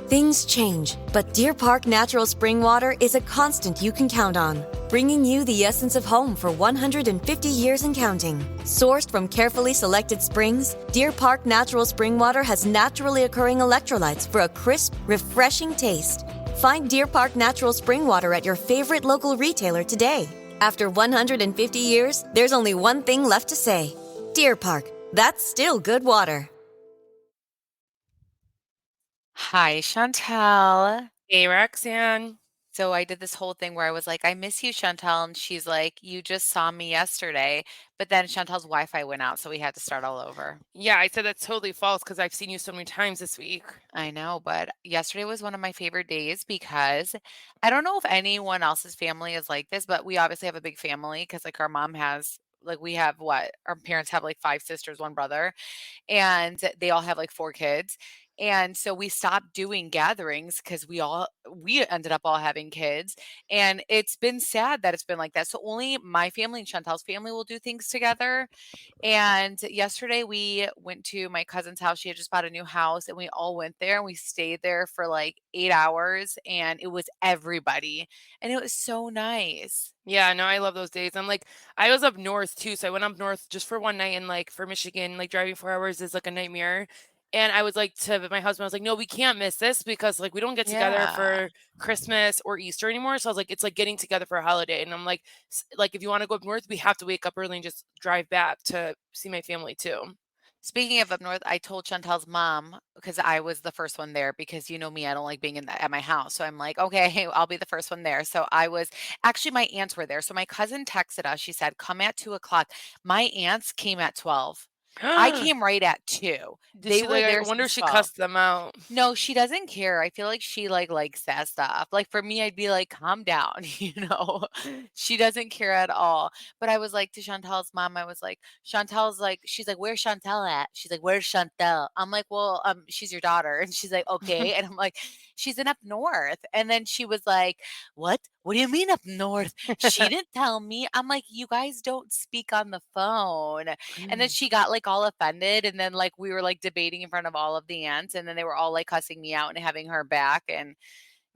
Things change, but Deer Park Natural Spring Water is a constant you can count on, bringing you the essence of home for 150 years and counting. Sourced from carefully selected springs, Deer Park Natural Spring Water has naturally occurring electrolytes for a crisp, refreshing taste. Find Deer Park Natural Spring Water at your favorite local retailer today. After 150 years, there's only one thing left to say. Deer Park, that's still good water. Hi, Chantel. Hey, Roxanne. So I did this whole thing where I was like, I miss you, Chantel. And she's like, you just saw me yesterday. But then Chantel's Wi-Fi went out, so we had to start all over. Yeah, I said that's totally false because I've seen you so many times this week. I know, but yesterday was one of my favorite days because I don't know if anyone else's family is like this, but we obviously have a big family because like our mom has like we have what our parents have like five sisters, one brother, and they all have like four kids. And so we stopped doing gatherings because we ended up all having kids. And it's been sad that it's been like that. So only my family and Chantel's family will do things together. And yesterday we went to my cousin's house. She had just bought a new house and we all went there and we stayed there for like 8 hours and it was everybody. And it was so nice. Yeah, no, I love those days. I'm like, I was up north too, so I went up north just for one night and like for Michigan, like driving 4 hours is like a nightmare. And I was like to my husband, I was like, no, we can't miss this because like we don't get together Yeah. for Christmas or Easter anymore. So I was like, it's like getting together for a holiday. And I'm like, like if you want to go up north, we have to wake up early and just drive back to see my family too. Speaking of up north, I told Chantel's mom because I was the first one there because you know me, I don't like being at my house. So I'm like, okay, I'll be the first one there. So I was actually my aunts were there. So my cousin texted us. She said, come at 2 o'clock. My aunts came at 12. I came right at 2. Did They she were like? I there wonder if since she 12. cussed them out. No, she doesn't care. I feel like she likes that stuff. Like for me, I'd be like, calm down, you know. She doesn't care at all. But I was like to Chantel's mom, I was like, Chantel's like, she's like, where's Chantel at? She's like, where's Chantel? I'm like, well, she's your daughter. And she's like, okay. And I'm like, she's in up north. And then she was like, what? What do you mean up north? She didn't tell me. I'm like, you guys don't speak on the phone. And then she got like all offended. And then like we were like debating in front of all of the aunts. And then they were all like cussing me out and having her back. And it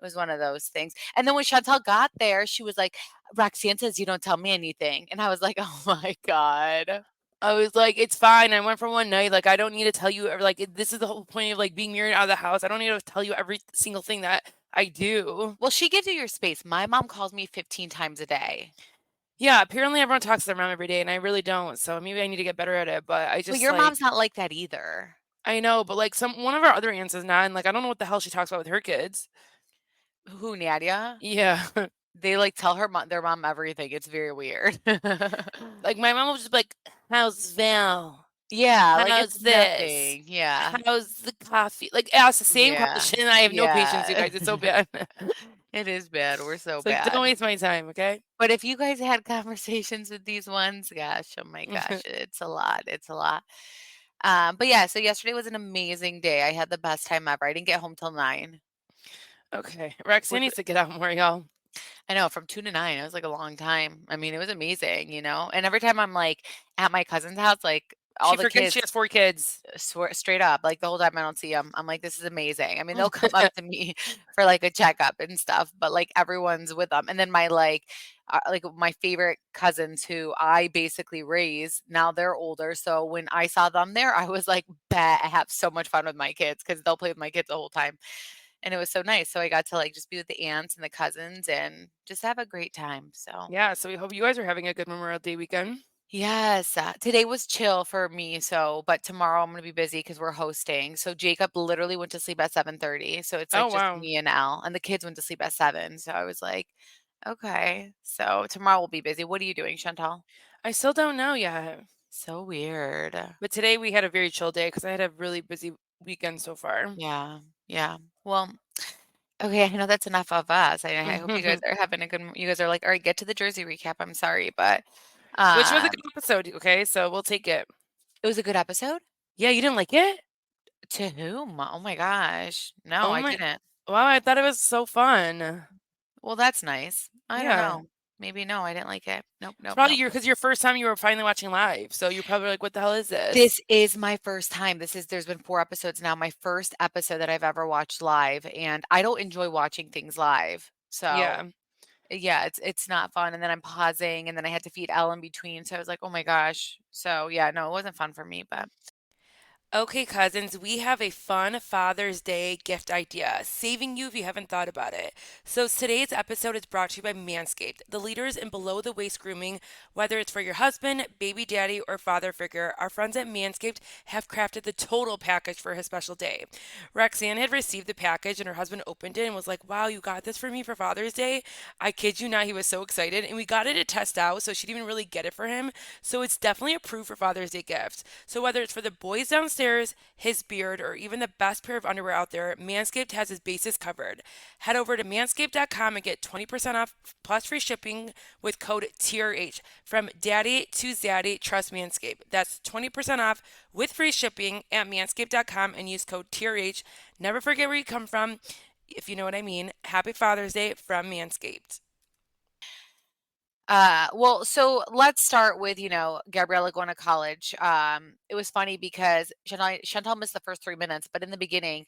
was one of those things. And then when Chantal got there, she was like, Roxanne says you don't tell me anything. And I was like, oh my God. I was like, "It's fine. I went for one night. Like, I don't need to tell you like, this is the whole point of, like, being married out of the house. I don't need to tell you every single thing that I do." Well, she gives you your space. My mom calls me 15 times a day. Yeah, apparently everyone talks to their mom every day, and I really don't, so maybe I need to get better at it, but I Well, just, your like mom's not like that either. I know, but, like, one of our other aunts is not, and, like, I don't know what the hell she talks about with her kids. Who, Nadia? Yeah. They like tell their mom everything. It's very weird. Like, my mom will just be like, "How's Val? Yeah, like How's it's this? nothing. Yeah. How's the coffee?" Like, ask the same Yeah. question, and I have no patience, you Yeah. guys, it's so bad. It is bad. We're so It's like, "Don't bad. waste my time, okay?" But if you guys had conversations with these ones, gosh, oh my gosh, it's a lot. It's a lot. But yeah, so yesterday was an amazing day. I had the best time ever. I didn't get home till 9. Okay, Roxanne Which needs to get out more, y'all. I know from 2 to 9, it was like a long time. I mean, it was amazing, you know? And every time I'm like at my cousin's house, like all She the forgets she kids has 4 kids. swear straight up, like the whole time I don't see them, I'm like, this is amazing. I mean, they'll come up to me for like a checkup and stuff, but like everyone's with them. And then my like my favorite cousins who I basically raised, now they're older. So when I saw them there, I was like, bet I have so much fun with my kids because they'll play with my kids the whole time. And it was so nice. So I got to like just be with the aunts and the cousins and just have a great time. So Yeah, so we hope you guys are having a good Memorial Day weekend. yes, today was chill for me, so but tomorrow I'm gonna be busy because 'cause we're hosting. So Jacob literally went to sleep at 7:30, so it's, Oh, like, just wow. me and Elle, and the kids went to sleep at 7, so I was like, "Okay." So tomorrow we'll be busy. What are you doing, Chantal? I still don't know yet, So weird. but today we had a very chill day because I had a really busy weekend so far. Yeah, yeah. Well, okay, I know that's enough of us. I hope you guys are having a good you guys are like, "Alright, get to the Jersey recap." I'm sorry, but, Which was a um, good episode, okay, so we'll take it. it was a good episode? Yeah, you didn't like it? To whom? Oh my gosh. No, Oh I my didn't. wow, I thought it was so fun. Well, that's nice. I don't Yeah. know. maybe no, I didn't like it. Nope, It's nope, probably nope. because your first time you were finally watching live, so you're probably like, "What the hell is this?" This is my first time. There's been 4 episodes now, my first episode that I've ever watched live, and I don't enjoy watching things live. So, Yeah. yeah, it's not fun, and then I'm pausing, and then I had to feed Elle in between, so I was like, "Oh my gosh." So, yeah, no, it wasn't fun for me, but Okay, cousins, we have a fun Father's Day gift idea, saving you if you haven't thought about it. So, today's episode is brought to you by Manscaped, the leaders in below the waist grooming. Whether it's for your husband, baby daddy, or father figure, our friends at Manscaped have crafted the total package for his special day. Roxanne had received the package and her husband opened it and was like, "Wow, you got this for me for Father's Day?" I kid you not, he was so excited. And we got it to test out, so she didn't even really get it for him. So, it's definitely approved for Father's Day gifts. So whether it's for the boys downstairs, his beard, or even the best pair of underwear out there, Manscaped has his bases covered. Head over to manscaped.com and get 20% off plus free shipping with code TRH. From daddy to zaddy, trust Manscaped. That's 20% off with free shipping at manscaped.com and use code TRH. Never forget where you come from, if you know what I mean. Happy Father's Day from Manscaped. Well, so let's start with, Gabriella going to college. It was funny because Chantal missed the first 3 minutes, but in the beginning,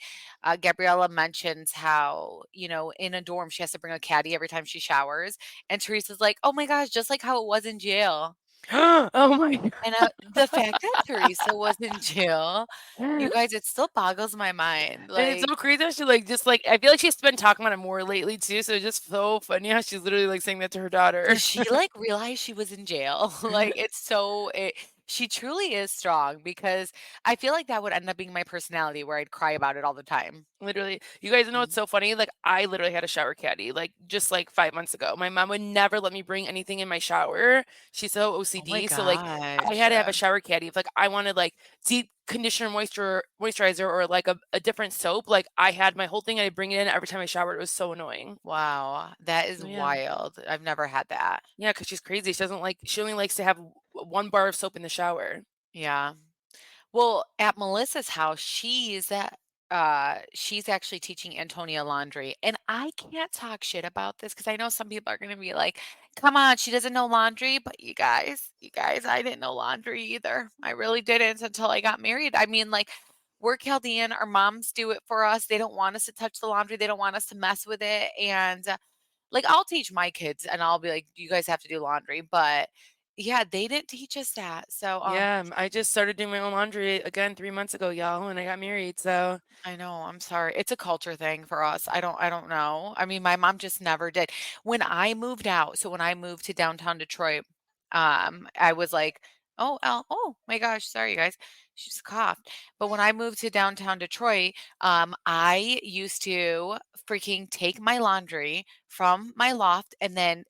Gabriella mentions how, in a dorm, she has to bring a caddy every time she showers. And Teresa's like, oh my gosh, just like how it was in jail. Oh my And the fact that Teresa was in jail, you God. guys, it still boggles my mind. And it's Like, so crazy how she like just like I feel like she's been talking about it more lately too. So it's just so funny how she's literally like saying that to her does daughter. she like realize she was in jail? Like she truly is strong because I feel like that would end up being my personality where I'd cry about it all the time. Literally. You guys know what's Mhm. so funny? Like I literally had a shower caddy like just like 5 months ago. My mom would never let me bring anything in my shower. She's so Oh my OCD. So like I gosh. had to have a shower caddy. If like I wanted like deep conditioner moisturizer or like a different soap, like I had my whole thing and I bring it in every time I showered. It was so annoying. Wow. That is Yeah. wild. I've never had that. Yeah, because she's crazy. She only likes to have one bar of soap in the shower. Yeah. Well, at Melissa's house, she's actually teaching Antonia laundry. And I can't talk shit about this because I know some people are gonna be like, come on, she doesn't know laundry. But you guys, I didn't know laundry either. I really didn't until I got married. I mean, like, we're Chaldean, our moms do it for us. They don't want us to touch the laundry, they don't want us to mess with it. And like, I'll teach my kids and I'll be like, you guys have to do laundry. But yeah, they didn't teach us that. So Yeah, I just started doing my own laundry again 3 months ago, y'all, when I got married. So I know, I'm sorry. It's a culture thing for us. I don't know. I mean, my mom just never did. When I moved out, so when I moved to downtown Detroit, I was like, oh my gosh, sorry guys. She just coughed. But when I moved to downtown Detroit, I used to freaking take my laundry from my loft and then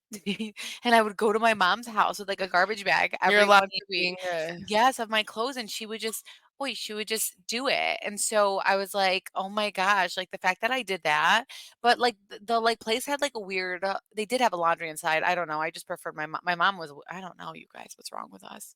and I would go to my mom's house with like a garbage bag you're every allowed once to a week. be, Yes, of my clothes, and she would just do it. And so I was like, "Oh my gosh," like the fact that I did that. But like the like place had like a weird they did have a laundry inside. I don't know. I just preferred my mom was I don't know, you guys, what's wrong with us?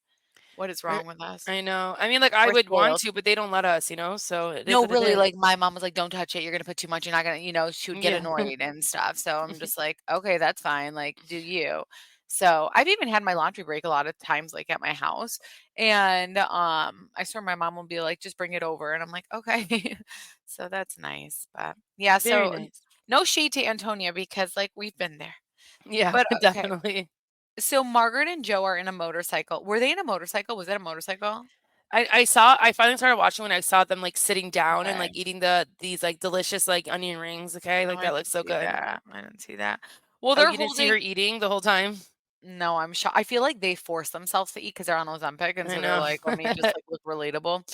What is er, wrong with us? I know. I mean, like I We're would want spoiled. to, but they don't let us, so it is No, what it really, is. like, my mom was like, "Don't touch it, you're gonna put too much, you're not gonna," she would get Yeah. annoyed and stuff, so I'm just like, "Okay, that's fine, like, do you." So, I've even had my laundry break a lot of times, like, at my house, and, I swear my mom will be like, "Just bring it over," and I'm like, "Okay." So, that's nice, but yeah, Very so, nice. no shade to Antonia because, like, we've been there. Yeah, But, okay, definitely. so Margaret and Joe are in a motorcycle. Were they in a motorcycle? Was it a motorcycle? I finally started watching when I saw them like sitting down and Okay. like eating these like delicious like onion rings. Okay, No, like I that didn't looks so see good. that. I didn't see that. Well, Oh, they're you didn't see her holding eating the whole time? no, I'm sho I feel like they force themselves to eat because 'cause they're on Ozempic, and I so they're know. like, "Let me just, like, look relatable."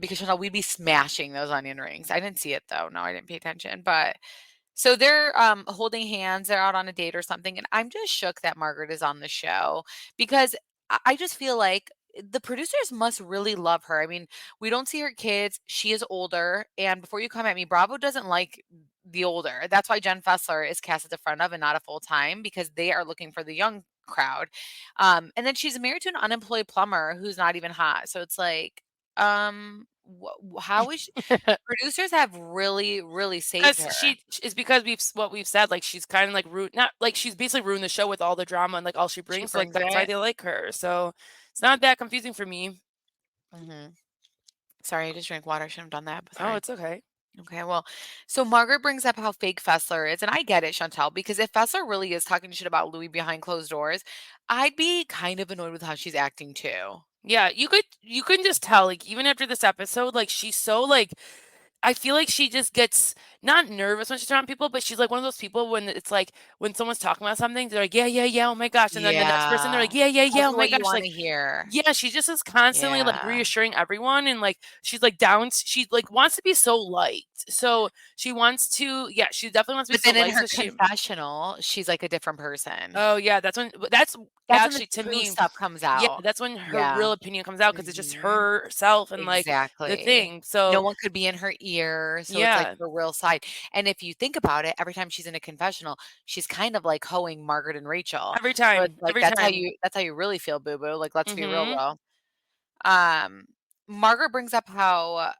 Because, we'd be smashing those onion rings. I didn't see it, though. No, I didn't pay attention, but so they're, holding hands, they're out on a date or something, and I'm just shook that Margaret is on the show because I just feel like the producers must really love her. I mean, we don't see her kids, she is older, and before you come at me, Bravo doesn't like the older. That's why Jenn Fessler is cast at the front of and not a full-time because they are looking for the young crowd. And then she's married to an unemployed plumber who's not even hot, so it's like, how is producers have really, really saved her. It's because what we've said, like, she's kind of like not like she's basically ruined the show with all the drama and like all she She brings. So like brings that's why it. they like her. So it's not that confusing for me. Sorry, I just drank water. I shouldn't have done that, but Oh, sorry. it's okay. Okay, well, so Margaret brings up how fake Fessler is, and I get it, Chantel, because if Fessler really is talking shit about Louis behind closed doors, I'd be kind of annoyed with how she's acting too. Yeah, you can just tell, like, even after this episode, like, she's so, like I feel like she just gets not nervous when she's around people, but she's, like, one of those people when it's, like, when someone's talking about something, they're like, "Yeah, yeah, yeah, oh my gosh," and then the next person, they're Yeah. like, "Yeah, yeah, Tells yeah, oh you my what you gosh," want like to hear. yeah, she just is constantly, like, Yeah. reassuring everyone, and, like, she's, like, she, like, wants to be so liked, so she wants to yeah, she definitely wants to be But so then in liked, her so she confessional, she's like a different person. oh, yeah, that's That's when the actually to true me stuff comes yeah, out. that's when her Yeah. real opinion comes out because it's just Mhm. herself and, like, the Exactly. thing, so No one could be in her ear, so it's like yeah, her real side. And if you think about it, every time she's in a confessional, she's kind of like hoeing Margaret and Rachel. So it's like every time. that's how you really feel, boo boo. Like let's be real, Mhm. bro. Um, Margaret brings up how,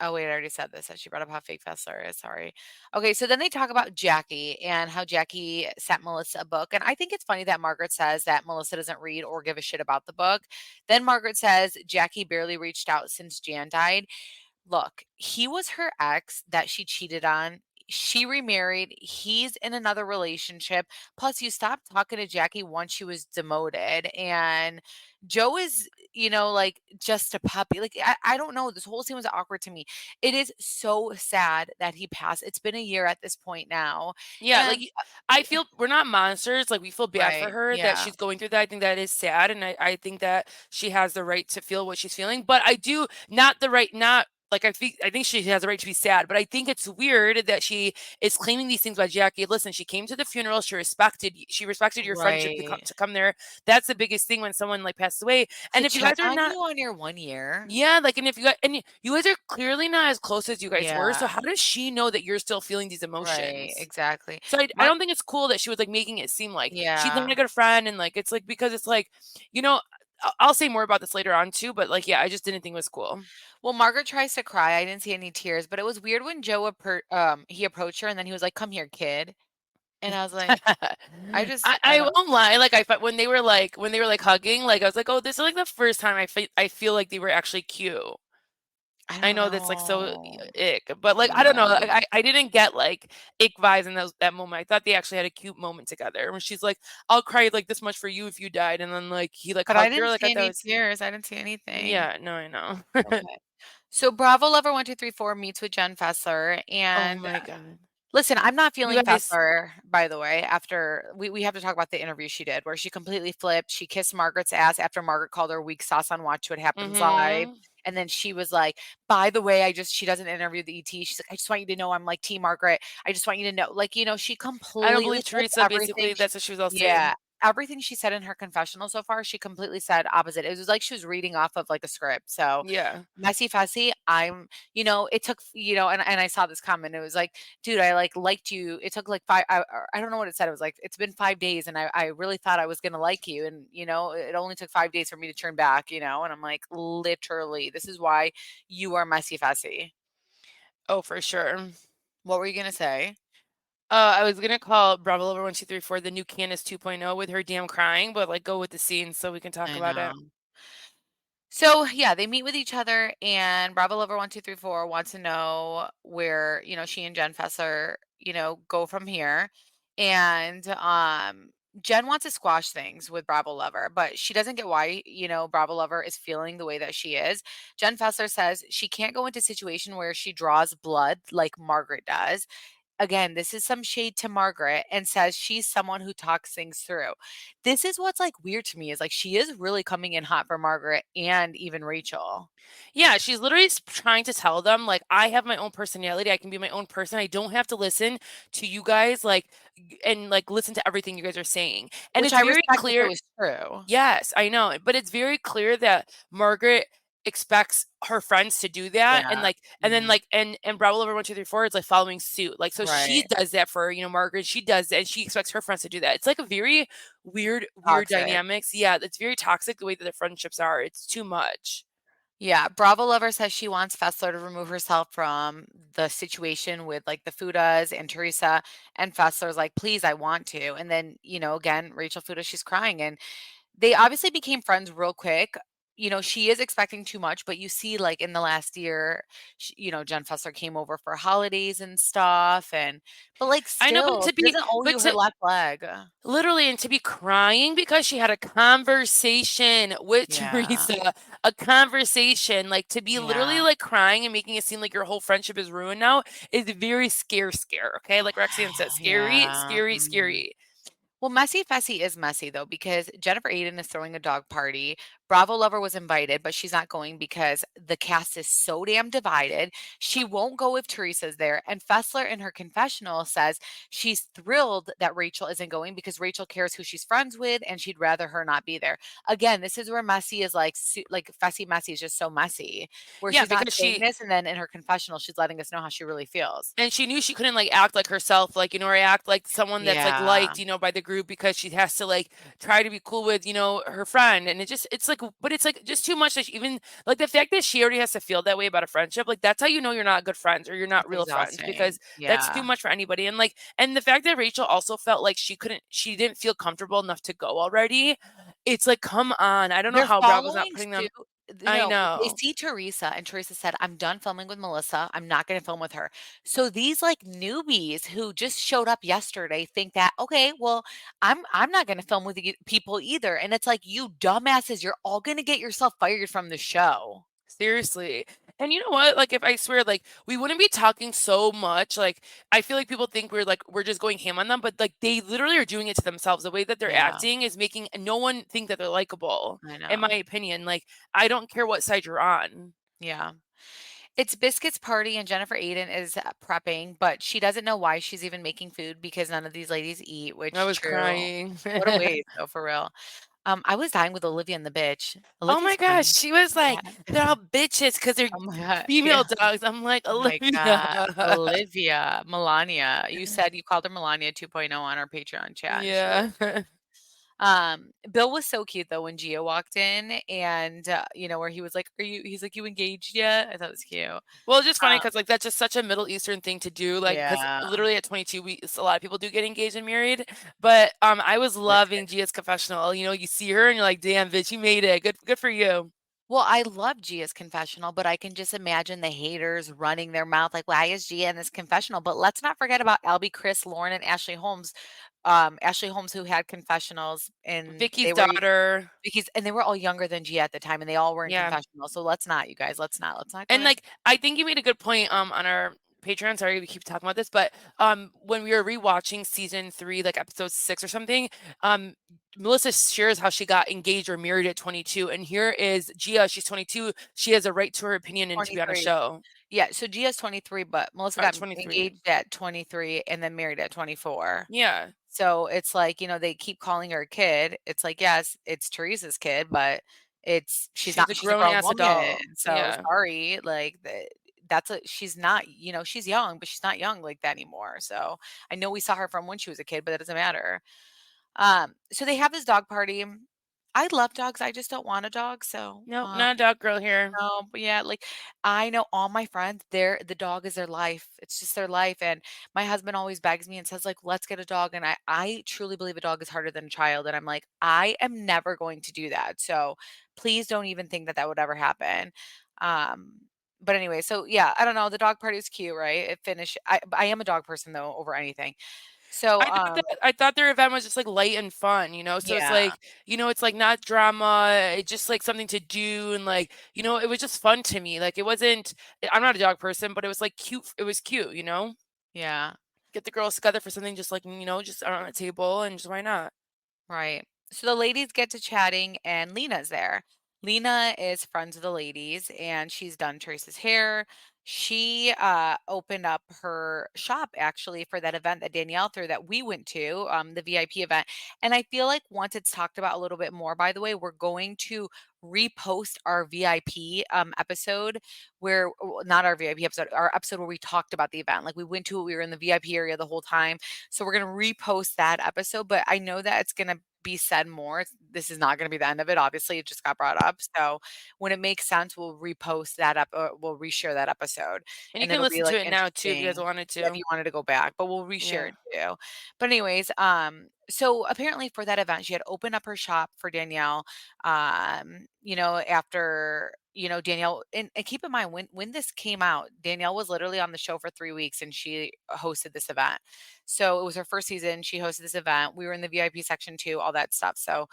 oh wait, I already said this. That she brought up how fake Fessler is. Sorry. Okay, so then they talk about Jackie and how Jackie sent Melissa a book, and I think it's funny that Margaret says that Melissa doesn't read or give a shit about the book. Then Margaret says Jackie barely reached out since Jan died. Look, he was her ex that she cheated on. She remarried. He's in another relationship. Plus, you stopped talking to Jackie once she was demoted. And Joe is, like just a puppy. Like, I don't know. This whole scene was awkward to me. It is so sad that he passed. It's been a year at this point now. Yeah, like, And I feel we're not monsters, like, we feel bad for right. her that Yeah. she's going through that, I think that is sad, and I think that she has the right to feel what she's feeling, but I do not the right not like, I think she has the right to be sad, but I think it's weird that she is claiming these things about Jackie. Listen, she came to the funeral, she respected your friendship Right. to come there. That's the biggest thing when someone, like, passes away, To and if you guys check are on not you on your 1 year. yeah, like, and if you guys you guys are clearly not as close as you guys were, so Yeah. how does she know that you're still feeling these Right. emotions? Exactly. So I Mar- don't think it's cool that she was, like, making it seem like she's not yeah. a good friend and, like, it's, like because it's, like, you know, I'll say more about this later on too, but, like, yeah, I just didn't think it was cool. Well, Margaret tries to cry. I didn't see any tears, but it was weird when he approached her and then he was like, "Come here, kid." And I was like, I I don't won't lie, like, I felt when they were, like, hugging, like, I was like, "Oh, this is, like, the first time I feel like they were actually cute." I I don't know that's, like, so know. ick, but, like, I don't know, Yeah. like, I didn't get, like, ick vibes in that moment. I thought they actually had a cute moment together when she's like, "I'll cry, like, this much for you if you died," and then, like, he, like, But I hugged her, didn't like, see I thought it any was tears. I didn't see anything. yeah, no, I know. Okay. So Bravo Lover 1234 meets with Jenn Fessler Oh and my god. listen, I'm not You feeling guys Fessler, by the way, after we have to talk about the interview she did where she completely flipped. She kissed Margaret's ass after Margaret called her weak sauce on Watch What Happens Live. mhm. And then she was like, by the way, she doesn't interview the ET. She's like, I just want you to know I'm like Team Margaret. I just want you to know. Like, she I don't completely believe flipped Teresa everything. basically that's what she was all saying. Yeah. Everything she said in her confessional so far, she completely said opposite. It was like she was reading off of like a script. So Yeah. messy Fessy, it took, and I saw this comment. It was like, dude, I liked you. It took like I don't know what it said. It was like, it's been 5 days and I really thought I was going to like you. And, it only took 5 days for me to turn back, and I'm like, literally, this is why you are messy Fessy. Oh, for sure. What were you going to say? I was gonna call Bravo Lover 1234 the new Candace 2.0 with her damn crying, but, like, go with the scene so we can talk I about it. know. So yeah, they meet with each other, and Bravo Lover 1234 wants to know where she and Jenn Fessler go from here, and Jen wants to squash things with Bravo Lover, but she doesn't get why Bravo Lover is feeling the way that she is. Jenn Fessler says she can't go into a situation where she draws blood like Margaret does. Again, this is some shade to Margaret and says she's someone who talks things through. This is what's like weird to me is like she is really coming in hot for Margaret and even Rachel. Yeah, she's literally trying to tell them, like, I have my own personality. I can be my own person. I don't have to listen to you guys, like, and like listen to everything you guys are saying. And Which it's I very respect if it clear. was true. Yes, I know, but it's very clear that Margaret expects her friends to do that, and, Yeah. like and then, Mhm. like and Bravo Lover 1234 is, like, following suit, like, so she Right. does that for, Margaret, she does that, and she expects her friends to do that. It's, like, a very weird Toxic. dynamics. Yeah, it's very toxic the way that the friendships are, it's too much. Yeah, Bravo Lover says she wants Fessler to remove herself from the situation with like the Fudas and Teresa, and Fessler's like, please, I want to. And then, again, Rachel Fuda, she's crying. And they obviously became friends real quick. She is expecting too much, but you see, like in the last year, Jenn Fessler came over for holidays and stuff, but like I know, but still, she doesn't owe you her to left leg. literally, and to be crying because she had a conversation with Yeah, Teresa, a conversation, like to be literally yeah, like crying and making it seem like your whole friendship is ruined now is very scare. Okay, like Roxanne said, scary, yeah. scary, scary. Well, Messy Fessy is messy though because Jennifer Aiden is throwing a dog party. Bravo Lover was invited, but she's not going because the cast is so damn divided. She won't go if Teresa's there. And Fessler in her confessional says she's thrilled that Rachel isn't going because Rachel cares who she's friends with and she'd rather her not be there. Again, this is where Messy is like Fessy Messy is just so messy, where Yeah, she's not because saying this and then in her confessional she's letting us know how she really feels. she knew she couldn't like act like herself, like, or act like someone that's like Yeah. liked, by the group because she has to like try to be cool with, her friend. And it's like, but it's like just too much that even like the fact that she already has to feel that way about a friendship, like that's how you know you're not good friends or you're not It's real friends because exhausting. that's too Yeah. much for anybody. And the fact that Rachel also felt like she didn't feel comfortable enough to go already. It's like, come on. I don't know They're how Bravo's not following putting suit. them. I No, they know. see Teresa, and Teresa said, "I'm done filming with Melissa. I'm not gonna film with her." So these, like, newbies who just showed up yesterday think that, "Okay, well, I'm not gonna film with you people either." And it's like, "You dumbasses, you're all gonna get yourself fired from the show." Seriously. And you know what? Like, if I swear, like, we wouldn't be talking so much. Like, I feel like people think we're just going ham on them, but like, they literally are doing it to themselves. The way that they're Yeah, acting is making no one think that they're likable, I in my know. opinion. Like, I don't care what side you're on. Yeah. It's Biscuit's party, and Jennifer Aiden is, prepping, but she doesn't know why she's even making food because none of these ladies eat, I which was true. crying. What a waste, though, for real. I was dying with Olivia and the bitch. Oh my Olivia's gosh, fine. she was Yeah. like, they're all bitches because they're Oh my god, female yeah. dogs. I'm like, Oh my Olivia. god. Olivia, Melania. You said you called her Melania 2.0 on our Patreon chat, and she Yeah. Bill was so cute though when Gia walked in and, where he was like, he's like, "You engaged yet?" I thought it was cute. Well, it's just funny Uh, because like, that's just such a Middle Eastern thing to do, like, because yeah. literally at 22, a lot of people do get engaged and married, but, I was loving Listen. Gia's confessional. You see her and you're like, "Damn, bitch, you made it. Good for you." Well, I love Gia's confessional, but I can just imagine the haters running their mouth like, "Why is Gia in this confessional?" But let's not forget about Albie, Chris, Lauren, and Ashley Holmes. Ashley Holmes who had confessionals and Vicky's daughter. they were all younger than Gia at the time and they all were in Yeah. confessional. So let's not, you guys, let's not go And, there. like, I think you made a good point, on our Patreon. Sorry we keep talking about this, but, when we were rewatching season 3, like, episode 6 or something, um, Melissa shares how she got engaged or married at 22, and here is Gia, she's 22, she has a right to her opinion and to be on a 23. show. Yeah, so Gia's 23, but Melissa got 23. engaged at 23 and then married at 24. Yeah. So it's like, they keep calling her a kid. It's like, yes, it's Teresa's kid, but She's a she's a grown grown-ass woman. adult. So Yeah. sorry, like she's not, she's young, but she's not young like that anymore. So I know we saw her from when she was a kid, but that doesn't matter. So they have this dog party. I love dogs. I just don't want a dog. So, Nope, not a dog girl here. no, but yeah, like I know all my friends, the dog is their life. It's just their life. And my husband always begs me and says, like, let's get a dog. And I truly believe a dog is harder than a child. And I'm like, I am never going to do that. So please don't even think that that would ever happen. Um, but anyway, so yeah, I don't know. The dog party is cute, right? It finished. I am a dog person though, over anything. So, I thought their event was just, like, light and fun, so it's yeah, like, it's, like, not drama, it's just, like, something to do and, like, it was just fun to me, like, it wasn't I'm not a dog person, but it was, like, cute it was cute, yeah. Get the girls together for something just, like, just around a table and just why not? Right. So the ladies get to chatting and Lena's there. Lena is friends with the ladies and she's done Teresa's hair. She opened up her shop actually for that event that Danielle threw that we went to, the VIP event. And I feel like once it's talked about a little bit more, by the way, we're going to repost our VIP episode not our VIP episode, our episode where we talked about the event. Like we went to it, we were in the VIP area the whole time. So we're going to repost that episode, but I know that it's going to be said more. This is not going to be the end of it. Obviously, it just got brought up. So when it makes sense, we'll repost that up. We'll reshare that episode, And you and can it'll be listen to like it now too if you guys interesting wanted if to. you wanted to go back. But we'll reshare Yeah. it too. But anyways, so apparently for that event, she had opened up her shop for Danielle. After Danielle, and keep in mind when this came out, Danielle was literally on the show for 3 weeks, and she hosted this event. So it was her first season. She hosted this event. We were in the VIP section too, all that stuff. So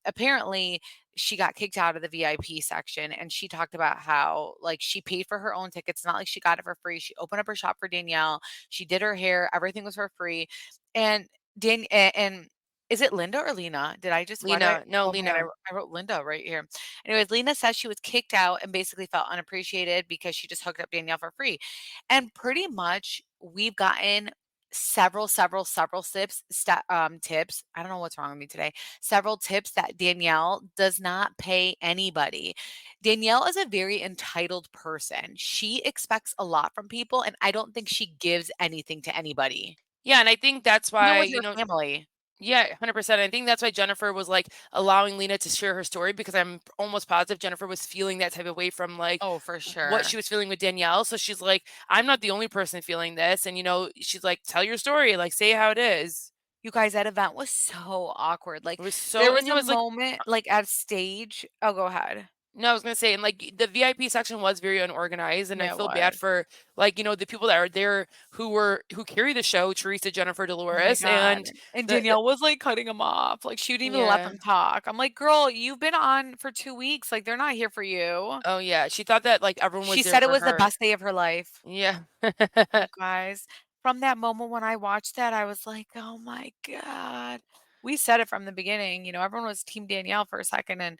apparently she got kicked out of the VIP section, and she talked about how like she paid for her own tickets. It's not like she got it for free. She opened up her shop for Danielle. She did her hair. Everything was for free. And and is it Linda or Lena? Why did I, Lena. No, oh my God, Lena. I wrote Linda right here. Anyways, Lena says she was kicked out and basically felt unappreciated because she just hooked up Danielle for free. And pretty much we've gotten several tips. I don't know what's wrong with me today. Several tips that Danielle does not pay anybody. Danielle is a very entitled person. She expects a lot from people, and I don't think she gives anything to anybody, Yeah, and I think that's even why, with her family. yeah, 100%. I think that's why Jennifer was like allowing Lena to share her story, because I'm almost positive Jennifer was feeling that type of way from like Oh, for what sure. she was feeling with Danielle. So she's like, I'm not the only person feeling this. And, she's like, tell your story, like, say how it is. You guys, that event was so awkward. It Like, was there so, was and it a was like, moment, like, at stage. Oh, go ahead. no, I was gonna say, and like the VIP section was very unorganized, and I Yeah, it feel bad was. for like the people that are there who carry the show, Teresa, Jennifer, Oh my Dolores, God. and And the Danielle was like cutting him off. Like, she wouldn't even let yeah, them talk. I'm like, girl, you've been on for 2 weeks. Like, they're not here for you. oh yeah, she thought that like everyone was She there said it for was the her. best day of her life. Yeah. You guys, from that moment when I watched that, I was like, "Oh my God." We said it from the beginning, everyone was team Danielle for a second, and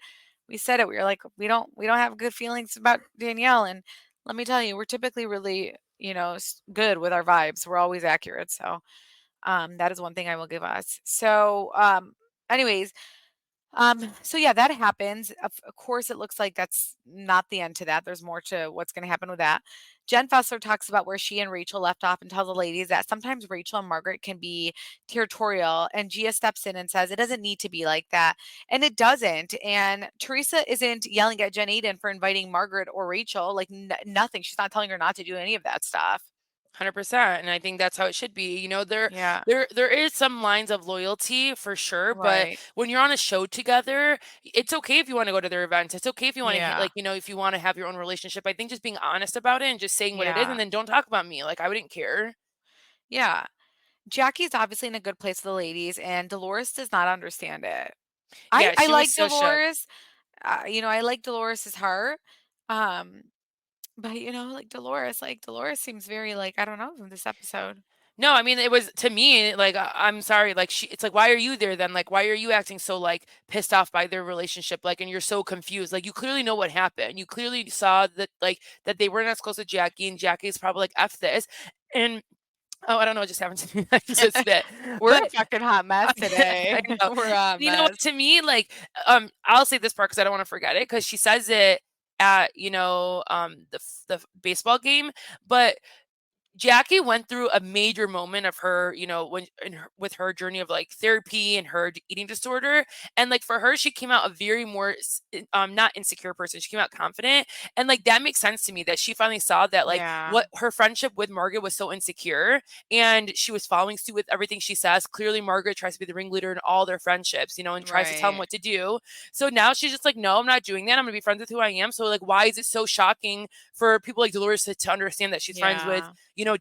we said it. We were like, "We don't have good feelings about Danielle." And let me tell you, we're typically really, good with our vibes. We're always accurate. So, that is one thing I will give us. So, anyways, so yeah, that happens. Of course, it looks like that's not the end to that. There's more to what's going to happen with that. Jenn Fessler talks about where she and Rachel left off and tells the ladies that sometimes Rachel and Margaret can be territorial, and Gia steps in and says it doesn't need to be like that, and it doesn't. And Teresa isn't yelling at Jen Aiden for inviting Margaret or Rachel, like nothing. She's not telling her not to do any of that stuff. 100%, and I think that's how it should be. There Yeah, there is some lines of loyalty for sure, but right. when you're on a show together, it's okay if you want to go to their events. It's okay if you want to Yeah, like, if you want to have your own relationship. I think just being honest about it and just saying what it is, yeah, and then don't talk about me. Like, I wouldn't care. yeah. Jackie's obviously in a good place with the ladies, and Dolores does not understand it. I Yeah, I she was like so shook. Dolores. I like Dolores's heart. Um, but like Dolores seems very like I don't know from this episode. No, I mean, it was to me like, I'm sorry, like it's like, why are you there then? Like, why are you acting so like pissed off by their relationship? Like, and you're so confused. Like, you clearly know what happened. You clearly saw that like that they were not close to Jackie, and Jackie's probably like F this. And oh, I don't know what just happened to me. I just spit. We're a But fucking hot mess I today. know. We're a hot You know what? mess. To me, like, I'll say this part because I don't want to forget it, because she says it at the baseball game, but Jackie went through a major moment of her, with her journey of like therapy and her eating disorder. And like for her, she came out a very more, not insecure person. She came out confident. And like that makes sense to me that she finally saw that like Yeah. what her friendship with Margaret was so insecure, and she was following suit with everything she says. Clearly, Margaret tries to be the ringleader in all their friendships, and tries to tell them Right. what to do. So now she's just like, no, I'm not doing that. I'm going to be friends with who I am. So like, why is it so shocking for people like Dolores to understand that she's friends with, Yeah.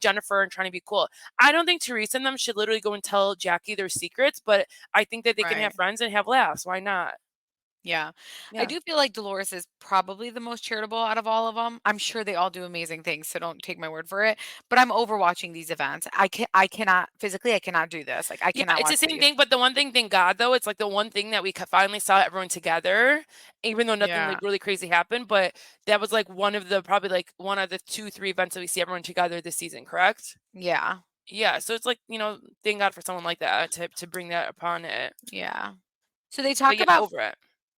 Jennifer, and trying to be cool? I don't think Teresa and them should literally go and tell Jackie their secrets, but I think that they can have Right. friends and have laughs. Why not? Yeah. I Yeah. do feel like Dolores is probably the most charitable out of all of them. I'm sure they all do amazing things, so don't take my word for it. But I'm overwatching these events. I cannot physically, I cannot do this. Like I Yeah, cannot it's the watch same these. thing, but the one thing, thank God, though, it's like the one thing that we finally saw everyone together, even though nothing Yeah. like really crazy happened. But that was like one of the probably like one of the 2, 3 events that we see everyone together this season, correct? Yeah. Yeah, so it's like, thank God for someone like that to bring that upon it. Yeah. So they But talk yeah, about over it.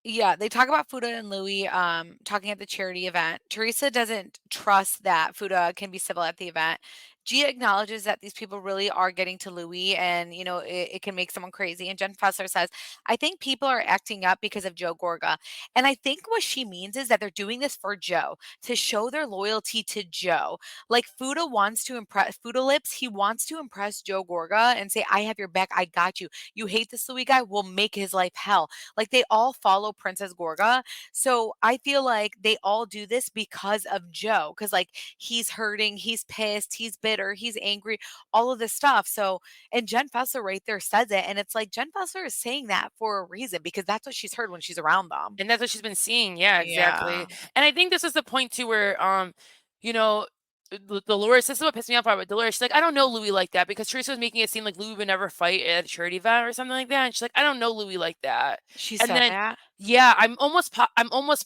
Yeah, they talk about Fuda and Louie talking at the charity event. Teresa doesn't trust that Fuda can be civil at the event. Gia acknowledges that these people really are getting to Louis and, it can make someone crazy. And Jen Fessler says, I think people are acting up because of Joe Gorga. And I think what she means is that they're doing this for Joe to show their loyalty to Joe. Like Fuda Lips, he wants to impress Joe Gorga and say, I have your back. I got you. You hate this Louis guy? We'll make his life hell. Like they all follow Princess Gorga. So I feel like they all do this because of Joe. Cause like he's hurting, he's pissed, he's bitter, he's angry, all of this stuff. So, and Jen Fessler right there says it. And it's like Jen Fessler is saying that for a reason because that's what she's heard when she's around them. And that's what she's been seeing. Yeah, Yeah. exactly. And I think this is the point too where you know, Dolores, this is what pissed me off about Dolores. She's like, I don't know Louis like that because Teresa was making it seem like Louis would never fight at a charity event or something like that. And she's like, I don't know Louis like that. She And said then that. yeah, I'm almost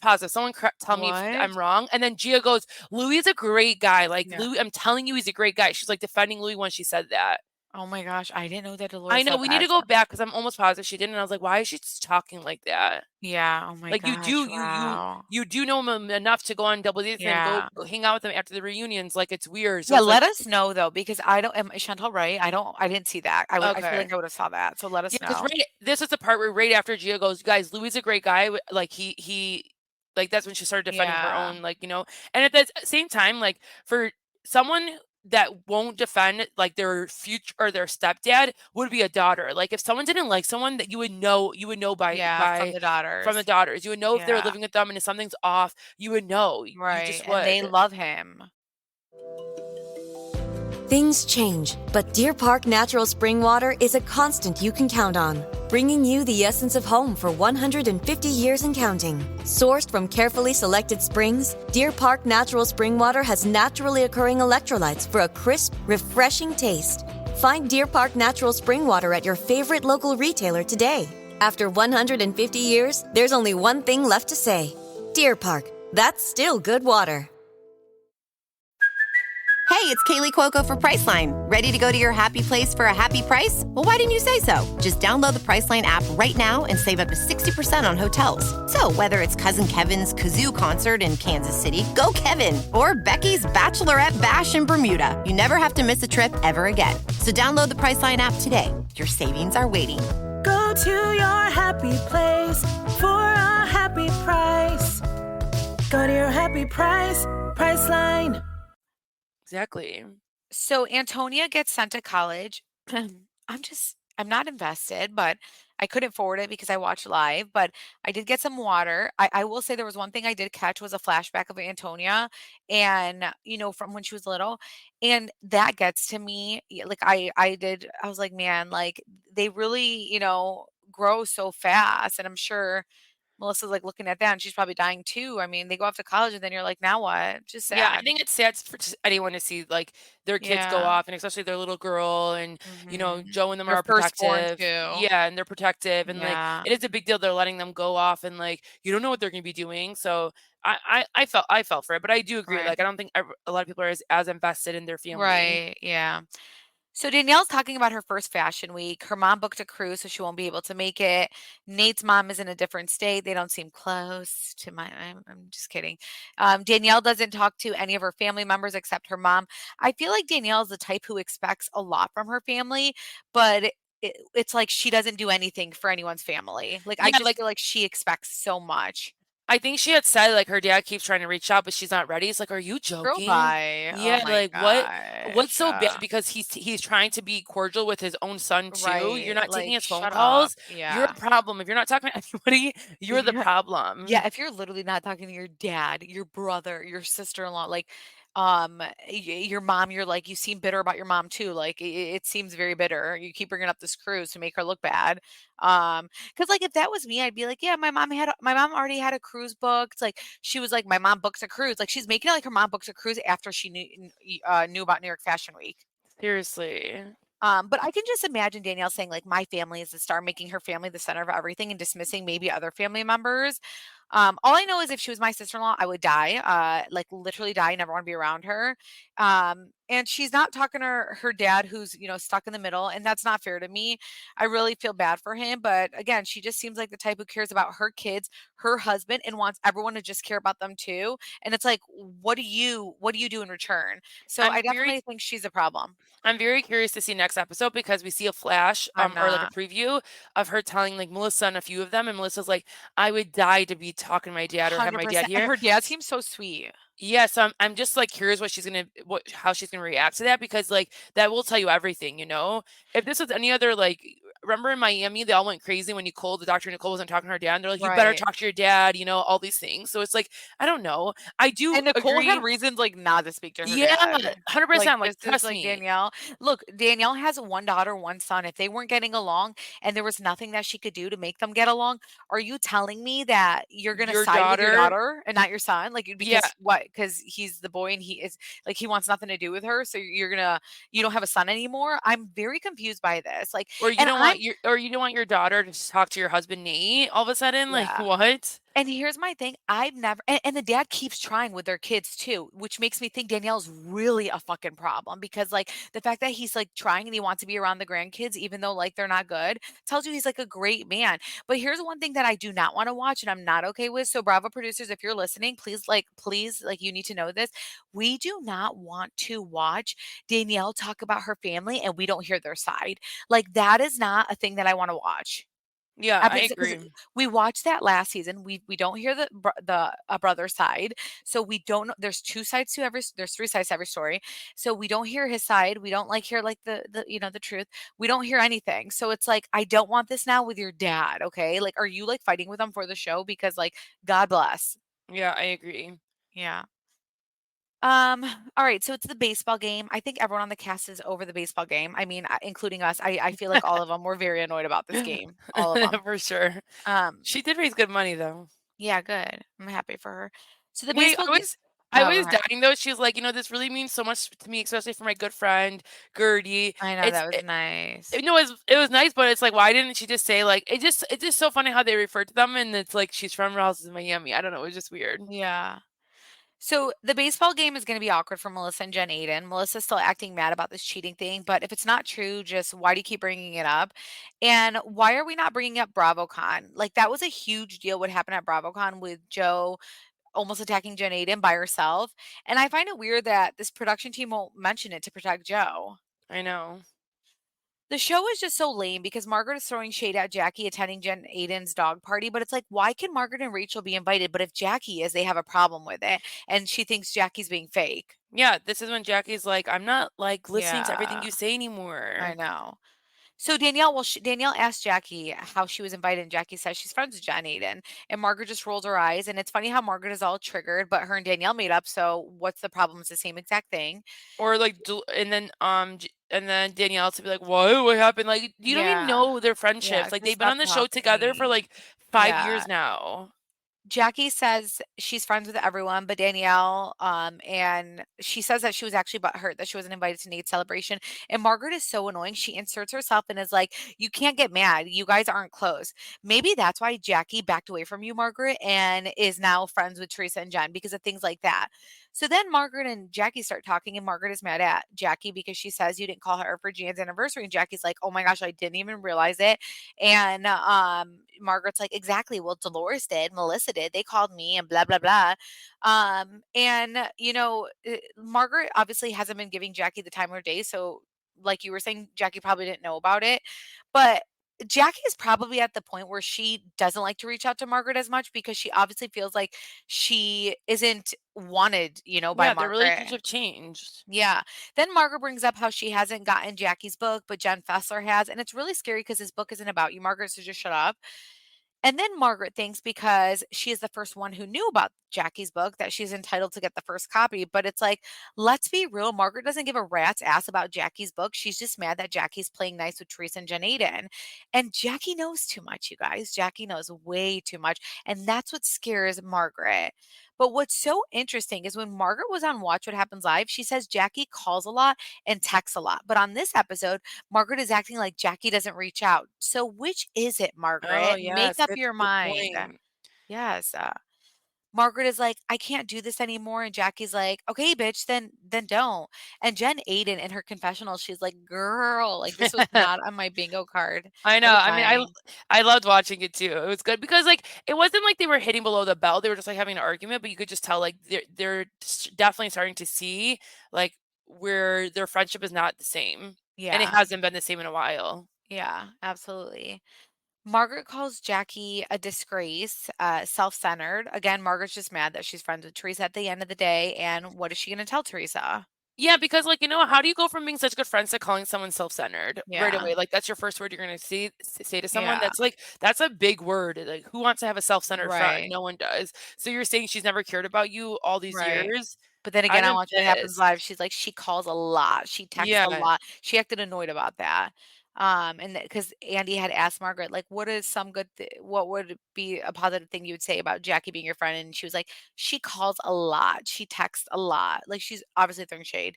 positive. Someone tell me if I'm What? wrong. And then Gia goes, Louis is a great guy. Like Yeah. Louis, I'm telling you, he's a great guy. She's like defending Louis when she said that. Oh my gosh, I didn't know that I Dolores know said we need that. to go back because I'm almost positive she didn't. And I was like, why is she just talking like that? Yeah. Oh my Like you gosh. do, Wow. you do know him enough to go on double dates and Yeah. go hang out with them after the reunions. Like it's weird. So Yeah, it's like, let us know though, because is Chantal right? I didn't see that. I feel okay. like I would have saw that. So let Yeah, us because know. this is the part where right after Gia goes, guys, Louis is a great guy. Like he like that's when she started defending her Yeah. own, like, and at the same time, like for someone that won't defend like their future or their stepdad would be a daughter. Like if someone didn't like someone that you would know Yeah, from the from the daughters. daughters. You would know if they were Yeah. living with them and if something's off, you would know. You Right. just And they would. love him. Things change, but Deer Park Natural Spring Water is a constant you can count on, bringing you the essence of home for 150 years and counting. Sourced from carefully selected springs, Deer Park Natural Spring Water has naturally occurring electrolytes for a crisp, refreshing taste. Find Deer Park Natural Spring Water at your favorite local retailer today. After 150 years, there's only one thing left to say. Deer Park, that's still good water. Hey, it's Kaylee Cuoco for Priceline. Ready to go to your happy place for a happy price? Well, why didn't you say so? Just download the Priceline app right now and save up to 60% on hotels. So whether it's Cousin Kevin's Kazoo Concert in Kansas City, go Kevin, or Becky's Bachelorette Bash in Bermuda, you never have to miss a trip ever again. So download the Priceline app today. Your savings are waiting. Go to your happy place for a happy price. Go to your happy price, Priceline. Exactly. So Antonia gets sent to college. I'm not invested, but I couldn't forward it because I watched live, but I did get some water. I will say there was one thing I did catch was a flashback of Antonia and, from when she was little. And that gets to me. Like I was like, man, like they really, grow so fast. And I'm sure Melissa's like looking at that and she's probably dying too. I mean, they go off to college and then you're like, now what? Just Yeah, I sad. think it's sad for just anyone to see like their kids go Yeah. off and especially their little girl and Mhm. Joe and them Her are firstborn protective. too. Yeah, and they're protective and like Yeah. it is a big deal they're letting them go off and like you don't know what they're gonna be doing. So I felt for it, but I do agree. Right. Like I don't think a lot of people are as invested in their family. Right. Yeah. So Danielle's talking about her first fashion week. Her mom booked a cruise, so she won't be able to make it. Nate's mom is in a different state. They don't seem close to my. I'm just kidding. Danielle doesn't talk to any of her family members except her mom. I feel like Danielle is the type who expects a lot from her family, but it's like she doesn't do anything for anyone's family. Like I Yeah, just like feel like she expects so much. I think she had said, like, her dad keeps trying to reach out, but she's not ready. It's like, "Are you Girl, joking?" bye. Oh Yeah, my like, what's gosh. so bad because he's trying to be cordial with his own son too. You're Right. not taking Like, his phone shut up. calls. You're a Yeah. problem. If you're not talking to anybody, you're the Yeah. Yeah, problem. if you're literally not talking to your dad, your brother, your sister-in-law, like, your mom, you're like, you seem bitter about your mom too. Like, it seems very bitter. You keep bringing up this cruise to make her look bad. Because like if that was me, I'd be like, yeah, my mom already had a cruise booked. Like, she was like, my mom books a cruise. Like, she's making it like her mom books a cruise after she knew about New York Fashion Week. Seriously. But I can just imagine Danielle saying, like, my family is the star, making her family the center of everything and dismissing maybe other family members. All I know is if she was my sister-in-law, I would die, like literally die, never want to be around her. and she's not talking to her dad who's, stuck in the middle, and that's not fair to me. I really feel bad for him, but again, she just seems like the type who cares about her kids, her husband, and wants everyone to just care about them too. And it's like, what do you do in return? So I'm I very definitely think she's a problem. I'm very curious to see next episode because we see a flash I'm or like a not. preview of her telling like Melissa and a few of them, and Melissa's like, I would die to be talking to my dad or have my dad 100%. And here. her dad seems so sweet. Yes, I'm just like curious how she's gonna react to that because like that will tell you everything, If this was any other like remember in Miami, they all went crazy when Dr. Nicole wasn't talking to her dad, and they're like, you better Right. talk to your dad, all these things. So it's like, I don't know. I do And Nicole had agree. reasons, like, not to speak to her Yeah, dad. Like, 100%. Like, just as, trust like, me. Danielle. Look, Danielle has one daughter, one son. If they weren't getting along and there was nothing that she could do to make them get along, are you telling me that you're gonna Your side with your daughter, daughter and not your son? Like, yeah, because what? Because he's the boy and he is like, he wants nothing to do with her, so you don't have a son anymore? I'm very confused by this. Like, or you and don't I'm want your daughter to talk to your husband Nate all of a sudden. Like, yeah. what? And here's my thing, I've never and the dad keeps trying with their kids too, which makes me think Danielle's really a fucking problem because, like, the fact that he's, like, trying and he wants to be around the grandkids even though, like, they're not good, tells you he's, like, a great man. But here's one thing that I do not wanna watch and I'm not okay with, so Bravo producers, if you're listening, please, like, you need to know this. We do not want to watch Danielle talk about her family and we don't hear their side. Like, that is not a thing that I wanna watch. Yeah, I Because agree. we watched that last season. We don't hear the brother side, so we don't know. There's 3 sides to every story, so we don't hear his side. We don't like hear like the truth. We don't hear anything. So it's like I don't want this now with your dad. Okay, like are you like fighting with him for the show? Because like God bless. Yeah, I agree. Yeah. Um, all right, so it's the baseball game. I think everyone on the cast is over the baseball game. I mean, including us. I feel like all of them were very annoyed about this game. All of them. For sure. Um, She did raise good money though. Yeah, good. I'm happy for her. So the Wait, baseball I game. was I Oh, go was ahead. dying though. She was like, this really means so much to me, especially for my good friend Gertie. I know It's that was nice. it was nice, but it's like, why didn't she just say like it's just so funny how they refer to them, and it's like she's from Ross in Miami. I don't know. It was just weird. Yeah. So the baseball game is going to be awkward for Melissa and Jen Aiden. Melissa's still acting mad about this cheating thing, but if it's not true, just why do you keep bringing it up? And why are we not bringing up BravoCon? Like that was a huge deal. What happened at BravoCon with Joe almost attacking Jen Aiden by herself? And I find it weird that this production team won't mention it to protect Joe. I know. The show is just so lame because Margaret is throwing shade at Jackie attending Jen Aiden's dog party, but it's like, why can Margaret and Rachel be invited? But if Jackie is, they have a problem with it. And she thinks Jackie's being fake. Yeah, this is when Jackie's like, I'm not like listening to everything Yeah, you say I anymore. know. So Danielle asked Jackie how she was invited, and Jackie says she's friends with Jen Aiden. And Margaret just rolls her eyes. And it's funny how Margaret is all triggered, but her and Danielle made up. So what's the problem? It's the same exact thing. Or like, and then Danielle to be like, what happened? Like, you don't even Yeah. know their Yeah. friendships. Like, they've Just been stop on the show talking to together for me. like 5 years Yeah. now. Jackie says she's friends with everyone but Danielle, and she says that she was actually butthurt that she wasn't invited to Nate's celebration. And Margaret is so annoying. She inserts herself and is like, "You can't get mad. You guys aren't close." Maybe that's why Jackie backed away from you, Margaret, and is now friends with Teresa and Jen because of things like that. So then Margaret and Jackie start talking, and Margaret is mad at Jackie because she says you didn't call her for Jan's anniversary, and Jackie's like, "Oh my gosh, I didn't even realize it." And Margaret's like, exactly. Well, Dolores did, Melissa did, they called me and blah, blah, blah. Margaret obviously hasn't been giving Jackie the time of her day. So, like you were saying, Jackie probably didn't know about it. But Jackie is probably at the point where she doesn't like to reach out to Margaret as much because she obviously feels like she isn't wanted, by Yeah, their Margaret. relationship changed. Yeah. Then Margaret brings up how she hasn't gotten Jackie's book, but Jenn Fessler has. And it's really scary because his book isn't about you, Margaret. So just shut up. And then Margaret thinks because she is the first one who knew about Jackie's book that she's entitled to get the first copy. But it's like, let's be real. Margaret doesn't give a rat's ass about Jackie's book. She's just mad that Jackie's playing nice with Teresa and Jen Aiden. And Jackie knows too much, you guys. Jackie knows way too much. And that's what scares Margaret. But what's so interesting is when Margaret was on Watch What Happens Live, she says Jackie calls a lot and texts a lot. But on this episode, Margaret is acting like Jackie doesn't reach out. So which is it, Oh, Margaret? Make yes. up Good, your good mind. point. Yes. Margaret is like, "I can't do this anymore," and Jackie's like, "Okay, bitch, then don't." And Jen Aiden in her confessional, she's like, "Girl, like this was not on my bingo card." I I know. was I mean, dying. I loved watching it too. It was good because like it wasn't like they were hitting below the belt. They were just like having an argument, but you could just tell like they're definitely starting to see like where their friendship is not the same, and it Yeah. hasn't been the same in a while. Yeah, absolutely. Margaret calls Jackie a disgrace, self-centered. Again, Margaret's just mad that she's friends with Teresa at the end of the day, and what is she gonna tell Teresa? Yeah, because like how do you go from being such good friends to calling someone self-centered right Yeah, away? Like that's your first word you're gonna say to someone. yeah, That's a big word. Like who wants to have a self-centered friend? right, No one does. So you're saying she's never cared about you all these right. years? But then again, I'm on Watch What Happens pissed. Live, she's like, she calls a lot, she texts a Yeah. lot. She acted annoyed about that. And because Andy had asked Margaret, like, what is some what would be a positive thing you would say about Jackie being your friend? And she was like, she calls a lot, she texts a lot. Like she's obviously throwing shade.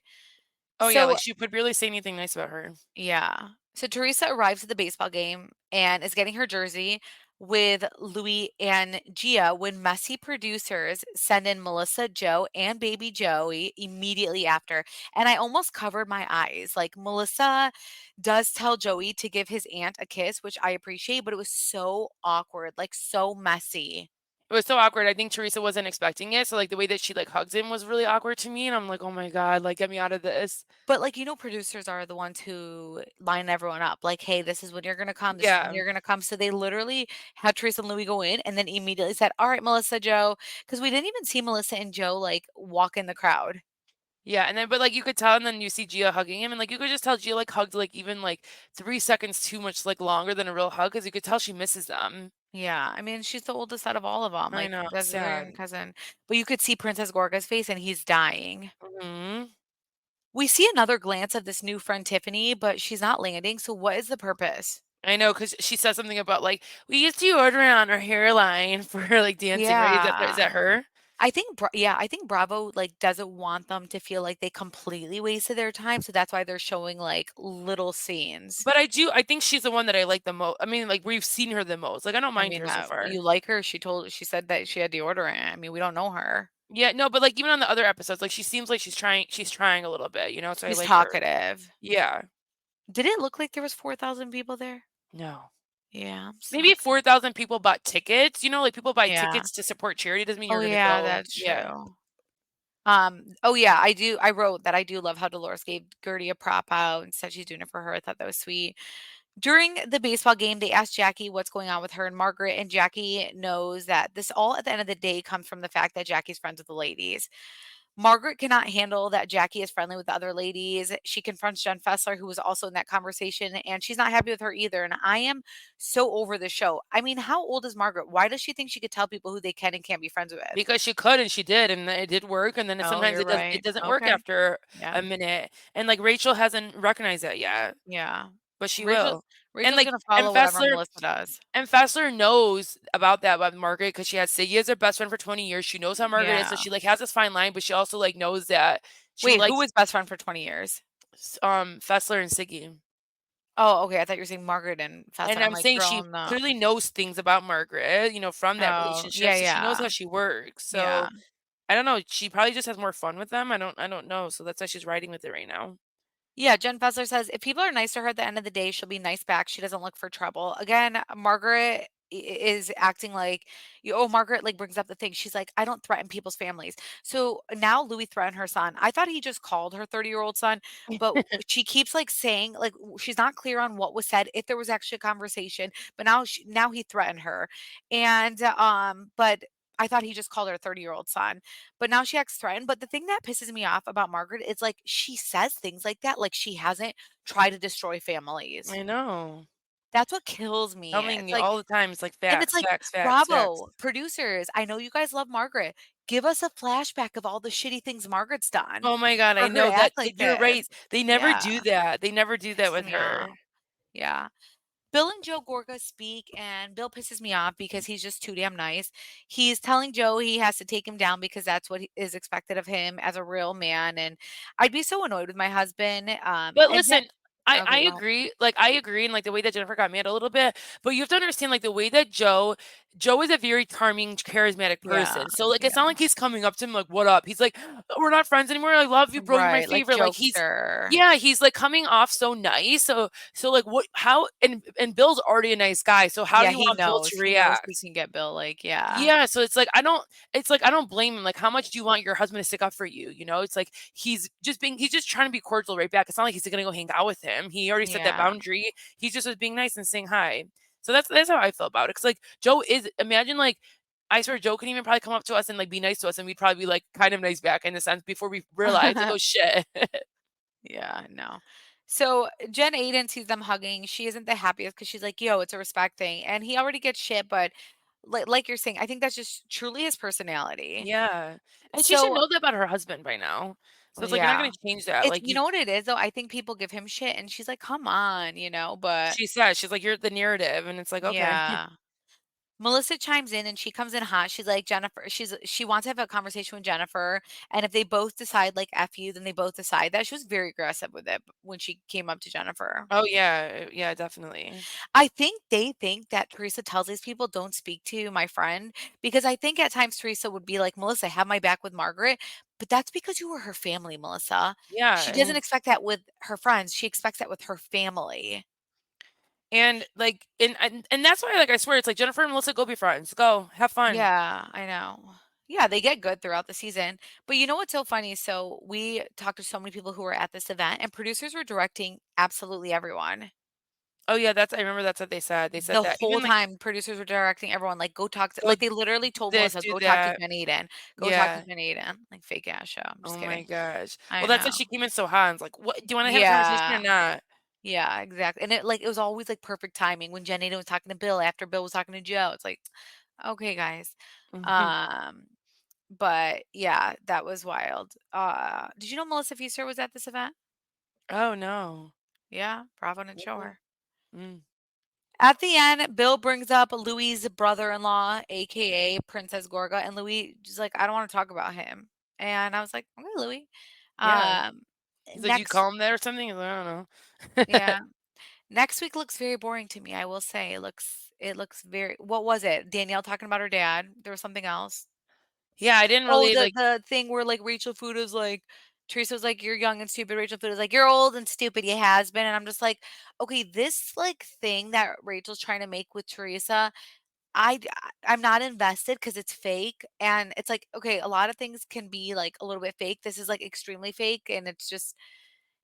Oh, yeah, So like, she could barely say anything nice about her. yeah. So Teresa arrives at the baseball game and is getting her jersey with Louis and Gia when messy producers send in Melissa, Joe, and baby Joey immediately after. And I almost covered my eyes. Like Melissa does tell Joey to give his aunt a kiss, which I appreciate, but it was so awkward, like so messy. It was so awkward, I think Teresa wasn't expecting it, so, like, the way that she, like, hugs him was really awkward to me, and I'm like, "Oh my god, like, get me out of this." But, like, producers are the ones who line everyone up, like, "Hey, this is when you're gonna come, this is when Yeah. you're gonna come." So they literally had Teresa and Louis go in and then immediately said, "All right, Melissa, Joe," because we didn't even see Melissa and Joe, like, walk in the crowd. Yeah, and then but, like, you could tell, and then you see Gia hugging him, and, like, you could just tell Gia, like, hugged, like, even, like, 3 seconds too much, like, longer than a real hug, because you could tell she misses them. Yeah, I mean, she's the oldest out of all of them. I Like, know, that's her sad. cousin. But you could see Princess Gorga's face, and he's dying. Mhm. We see another glance of this new friend, Tiffany, but she's not landing, so what is the purpose? I know, because she says something about, like, "We used to order on our hairline for, like, dancing," right? Is Yeah. that her? I think Bravo, like, doesn't want them to feel like they completely wasted their time, so that's why they're showing, like, little scenes. But I think she's the one that I like the most. I mean, like, we've seen her the most. Like, I don't I mind mean, her so far. you like her, she said that she had deodorant. I mean, we don't know her. Yeah, no, but, like, even on the other episodes, like, she seems like she's trying a little bit, so I She's like her. talkative. Yeah. Did it look like there was 4,000 people there? No. Yeah, Maybe 4,000 people bought tickets, like, people buy yeah. tickets to support charity, doesn't mean Oh, you're gonna yeah, go. that's Yeah. true. Oh, yeah, I wrote that I do love how Dolores gave Gertie a prop out and said she's doing it for her. I thought that was sweet. During the baseball game, they asked Jackie what's going on with her and Margaret, and Jackie knows that this all at the end of the day comes from the fact that Jackie's friends with the ladies. Margaret cannot handle that Jackie is friendly with the other ladies. She confronts Jenn Fessler, who was also in that conversation, and she's not happy with her either. And I am so over the show. I mean, how old is Margaret? Why does she think she could tell people who they can and can't be friends with? Because she could and she did, and it did work, and then Oh, sometimes you're it right. doesn't work Okay. after Yeah. a minute, and, like, Rachel hasn't recognized that yet, Yeah. but she Rachel will. And, Rachel's like, gonna and follow whatever Fessler Melissa does. And Fessler knows about that about Margaret because she had Siggy as her best friend for 20 years. She knows how Margaret is, so Yeah. she, like, has this fine line, but she also, like, knows that she Wait, who likes, was best friend for 20 years? Fessler and Siggy. Oh, okay. I thought you were saying Margaret and And Fessler. I'm I'm like, saying girl, she no. clearly knows things about Margaret, from that Oh, yeah, relationship, so she knows yeah. how she works. Yeah. So, I don't know, she probably just has more fun with them. I don't know, so that's why she's riding with it right now. Yeah, Jen Fessler says, if people are nice to her at the end of the day, she'll be nice back. She doesn't look for trouble. Again, Margaret is acting like, Margaret like brings up the thing. She's like, I don't threaten people's families. So now Louis threatened her son. I thought he just called her 30-year-old son, but she keeps like saying, like, she's not clear on what was said, if there was actually a conversation, but now he threatened her. And, but I thought he just called her 30-year-old son. But now she acts threatened. But the thing that pisses me off about Margaret is like she says things like that, like she hasn't tried to destroy families. I know. That's what kills me. Telling It's you like, all the time, it's like and it's facts, like, facts, facts, facts. bravo, producers. I know you guys love Margaret. Give us a flashback of all the shitty things Margaret's done Oh my god, I for her to know that act like you're this. right. They never Yeah, do that. They never do that pisses with me off. her. Yeah. Bill and Joe Gorga speak, and Bill pisses me off because he's just too damn nice. He's telling Joe he has to take him down because that's what is expected of him as a real man. And I'd be so annoyed with my husband. But And Jen, listen, I okay, go ahead. agree, like, I agree, and, like, the way that Jennifer got mad a little bit, but you have to understand, like, the way that Joe Joe is a very charming, charismatic person. Yeah, So, like, it's yeah. not like he's coming up to him like, "What up?" He's like, "We're not friends anymore. I love you, bro. You're my Right, like favorite." Like, he's jokester. yeah, he's like coming off so nice. So like, what? How? And Bill's already a nice guy. So how do Yeah, you want Bill to he knows he react? can get Bill, like, yeah. Yeah, so it's like I don't it's like I don't blame him. Like, how much do you want your husband to stick up for you? You know, it's like he's just trying to be cordial right back. It's not like he's gonna go hang out with him. He already set that Yeah. boundary. He's just was being nice and saying hi. So that's how I feel about it. Cause like Joe is imagine like I swear Joe can even probably come up to us and like be nice to us and we'd probably be like kind of nice back in a sense before we realize like, oh shit. Yeah, no. So Jen Aiden sees them hugging. She isn't the happiest because she's like, yo, it's a respect thing. And he already gets shit, but like you're saying, I think that's just truly his personality. Yeah. And she should So know that about her husband by now. So it's like you're not yeah. gonna change that. It's Like you know what it is though? I think people give him shit and she's like, come on, but she says, she's like, you're the narrative. And it's like, okay. yeah. Melissa chimes in and she comes in hot. She's like, Jennifer, she wants to have a conversation with Jennifer. And if they both decide like F you, then they both decide that. She was very aggressive with it when she came up to Jennifer. Oh yeah, yeah, definitely. I think they think that Teresa tells these people, don't speak to my friend, because I think at times Teresa would be like, Melissa, have my back with Margaret. But that's because you were her family, Melissa. Yeah, She doesn't expect that with her friends. She expects that with her family. and like, and that's why, like, I swear, it's like Jennifer and Melissa, go be friends, go have fun. Yeah, I know. Yeah, they get good throughout the season. But you know what's so funny? So we talked to so many people who were at this event, and producers were directing absolutely everyone. Oh yeah, I remember that's what they said. They said The that whole even like time, producers were directing everyone, like, "Go talk to," go like, they literally told this, Melissa, do "Go talk to that. Jen Aiden. Go talk to Yeah. Jen Aiden." Like, fake ass show. I'm Oh just my kidding. gosh. I Well, that's why know. she came in so hot. And it's like, what? Do you want to have a conversation or Yeah. not? Yeah, exactly. And it was always, like, perfect timing when Jen Aiden was talking to Bill after Bill was talking to Joe. It's like, "Okay, guys." Mhm. Um, but yeah, that was wild. Did you know Melissa Fessler was at this event? Oh no. Yeah, Bravo didn't show Mm, her. mm. At the end, Bill brings up Louis' brother-in-law, aka Princess Gorga, and Louis just like, I don't want to talk about him. And I was like, okay, Louis. Yeah. Um, He's like, you next, call him that or something? He's like, I don't know. yeah, next week looks very boring to me. I will say, it looks very. What was it? Danielle talking about her dad. There was something else. Yeah, I didn't Oh, really like. the thing where like Rachel Food is like, Teresa was like, you're young and stupid. Rachel Food is like, you're old and stupid. You has been. And I'm just like, okay, this like thing that Rachel's trying to make with Teresa. I'm not invested because it's fake, and it's like, okay, a lot of things can be, like, a little bit fake. This is, like, extremely fake, and it's just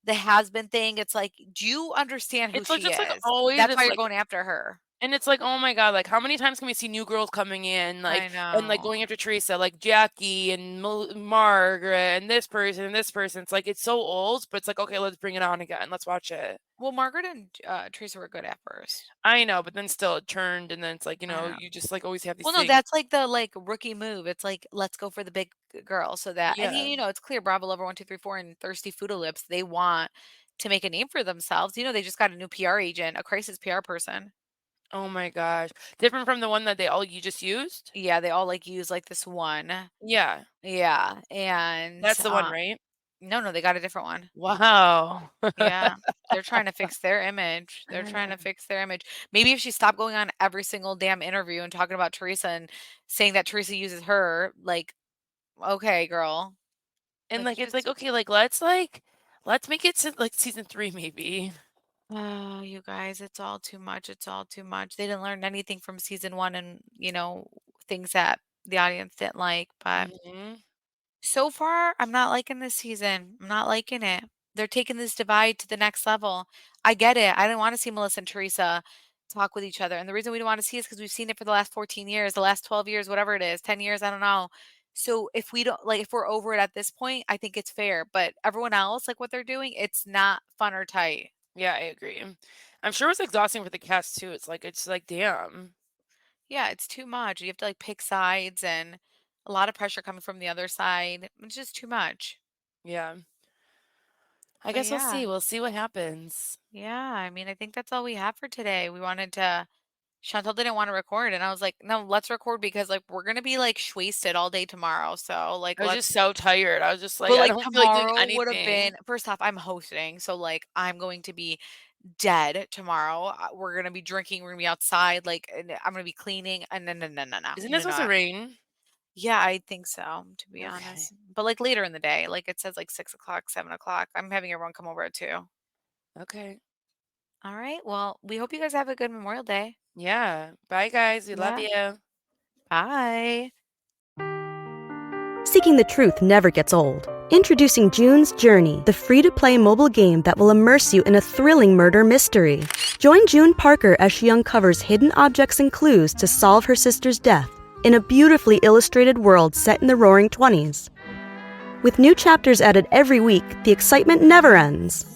the has-been thing. It's like, do you understand who It's like she just like is? always. That's why It's you're like going after her. And it's like, oh my god, like how many times can we see new girls coming in, I like know. going after Teresa, like Jackie and Margaret and this person and this person. It's like it's so old, but it's like okay, let's bring it on again. Let's watch it. Well, Margaret and, Teresa were good at first. I know, but then still it turned, and then it's like I know. you just like always have these Well, no, things. that's, like, the, like, rookie move. It's like, let's go for the big g girl so that and, Yeah. it's clear Bravo Lover 1, 2, 3, 4 and Thirsty Foodie Lips, they want to make a name for themselves. They just got a new PR agent, a crisis PR person. Oh my gosh, different from the one that you just used. Yeah, they all, like, use, like, this one. Yeah, Yeah, and, that's the one, right? no, they got a different one. Wow. Yeah, they're trying to fix their image. They're trying to fix their image. Maybe if she stopped going on every single damn interview and talking about Teresa and saying that Teresa uses her, like, okay, girl. And Like, like it's just like okay, let's make it like season 3 maybe. oh, you guys, it's all too much. It's all too much. They didn't learn anything from season 1 and, things that the audience didn't like, but Mhm. so far, I'm not liking this season. I'm not liking it. They're taking this divide to the next level. I get it. I didn't want to see Melissa and Teresa talk with each other. And the reason we don't want to see is because we've seen it for the last 14 years, the last 12 years, whatever it is, 10 years, I don't know. So if we don't like if we're over it at this point, I think it's fair. But everyone else, like what they're doing, it's not fun or tight. Yeah, I agree. I'm sure it's exhausting for the cast too. It's like, damn. Yeah, it's too much. You have to like pick sides and a lot of pressure coming from the other side. It's just too much. Yeah. I But guess we'll yeah. see. We'll see what happens. Yeah, I mean, I think that's all we have for today. We wanted to Chantal didn't want to record, and I was like, "No, let's record because like we're gonna be like wasted all day tomorrow. So like I was just let's." so tired. I was just like, But I like don't feel like doing tomorrow would have anything. been first off, I'm hosting, so like I'm going to be dead tomorrow. We're gonna be drinking. We're gonna be outside. Like, and I'm gonna be cleaning. And no. Isn't it supposed to rain? Yeah, I think so, to be Okay. honest. But like later in the day, like it says like 6 o'clock, 7 o'clock. I'm having everyone come over at 2. Okay. All right. Well, we hope you guys have a good Memorial Day. Yeah. Bye, guys. We love you. Bye. Seeking the truth never gets old. Introducing June's Journey, the free-to-play mobile game that will immerse you in a thrilling murder mystery. Join June Parker as she uncovers hidden objects and clues to solve her sister's death in a beautifully illustrated world set in the Roaring 20s. With new chapters added every week, the excitement never ends.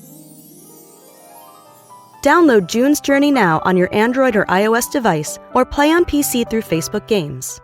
Download June's Journey now on your Android or iOS device or play on PC through Facebook Games.